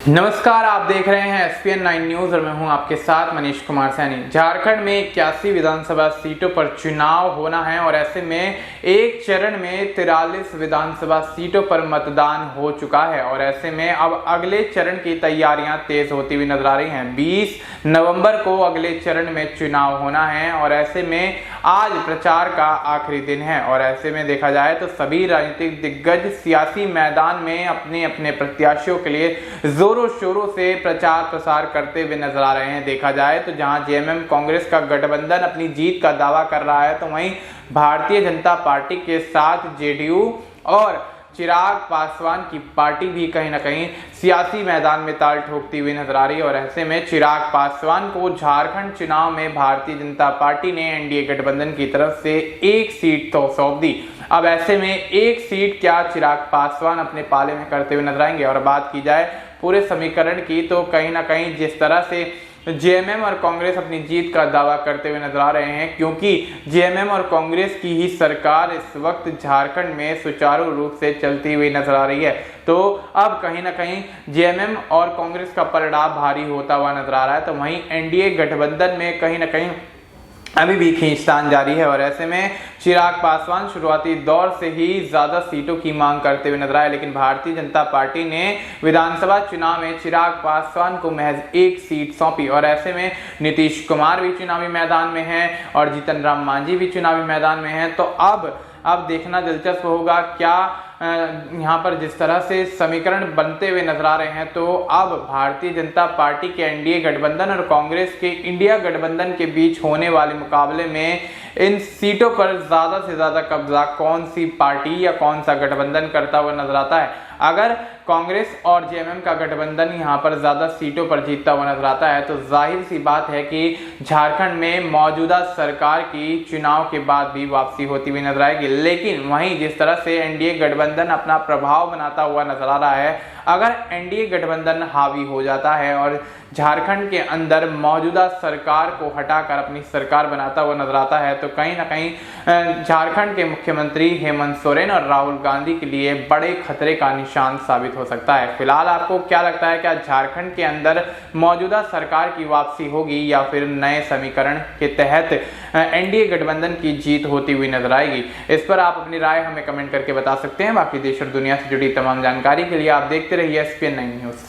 नमस्कार, आप देख रहे हैं SPN 9 न्यूज और मैं हूं आपके साथ मनीष कुमार सैनी। झारखंड में 81 विधानसभा सीटों पर चुनाव होना है और ऐसे में एक चरण में 43 विधानसभा सीटों पर मतदान हो चुका है और ऐसे में अब अगले चरण की तैयारियां तेज होती हुई नजर आ रही हैं। 20 नवंबर को अगले चरण में चुनाव होना है और ऐसे में आज प्रचार का आखिरी दिन है और ऐसे में देखा जाए तो सभी राजनीतिक दिग्गज सियासी मैदान में अपने अपने प्रत्याशियों के लिए जोरों शोरों से प्रचार प्रसार करते हुए नजर आ रहे हैं। देखा जाए तो जहां जेएमएम कांग्रेस का गठबंधन अपनी जीत का दावा कर रहा है तो वहीं भारतीय जनता पार्टी के साथ जेडीयू और चिराग पासवान की पार्टी भी कहीं ना कहीं सियासी मैदान में ताल ठोकती हुई नजर आ रही है और ऐसे में चिराग पासवान को झारखंड चुनाव में भारतीय जनता पार्टी ने एनडीए गठबंधन की तरफ से एक सीट तो सौंप दी। अब ऐसे में एक सीट क्या चिराग पासवान अपने पाले में करते हुए नजर आएंगे। और बात की जाए पूरे समीकरण की तो कहीं ना कहीं जिस तरह से जेएमएम और कांग्रेस अपनी जीत का दावा करते हुए नजर आ रहे हैं, क्योंकि जेएमएम और कांग्रेस की ही सरकार इस वक्त झारखंड में सुचारू रूप से चलती हुई नजर आ रही है, तो अब कहीं ना कहीं जेएमएम और कांग्रेस का पलड़ा भारी होता हुआ नजर आ रहा है। तो वहीं एनडीए गठबंधन में कहीं ना कहीं अभी भी खींचतान जारी है और ऐसे में चिराग पासवान शुरुआती दौर से ही ज्यादा सीटों की मांग करते हुए नजर आए, लेकिन भारतीय जनता पार्टी ने विधानसभा चुनाव में चिराग पासवान को महज एक सीट सौंपी और ऐसे में नीतीश कुमार भी चुनावी मैदान में हैं और जीतन राम मांझी भी चुनावी मैदान में हैं। तो अब देखना दिलचस्प होगा क्या यहाँ पर जिस तरह से समीकरण बनते हुए नजर आ रहे हैं, तो अब भारतीय जनता पार्टी के एनडीए गठबंधन और कांग्रेस के इंडिया गठबंधन के बीच होने वाले मुकाबले में इन सीटों पर ज्यादा से ज्यादा कब्जा कौन सी पार्टी या कौन सा गठबंधन करता हुआ नजर आता है। अगर कांग्रेस और जेएमएम का गठबंधन यहाँ पर ज्यादा सीटों पर जीतता हुआ नजर आता है तो जाहिर सी बात है कि झारखंड में मौजूदा सरकार की चुनाव के बाद भी वापसी होती हुई नजर आएगी। लेकिन वहीं जिस तरह से एनडीए गठबंधन अपना प्रभाव बनाता हुआ नजर आ रहा है, अगर एनडीए गठबंधन हावी हो जाता है और झारखंड के अंदर मौजूदा सरकार को हटाकर अपनी सरकार बनाता हुआ नजर आता है तो कहीं ना कहीं झारखंड के मुख्यमंत्री हेमंत सोरेन और राहुल गांधी के लिए बड़े खतरे का निशान साबित हो सकता है। फिलहाल आपको क्या लगता है, क्या झारखंड के अंदर मौजूदा सरकार की वापसी होगी या फिर नए समीकरण के तहत एनडीए गठबंधन की जीत होती हुई नजर आएगी? इस पर आप अपनी राय हमें कमेंट करके बता सकते हैं। बाकी देश और दुनिया से जुड़ी तमाम जानकारी के लिए आप देखते रहिए SPN 9 न्यूज।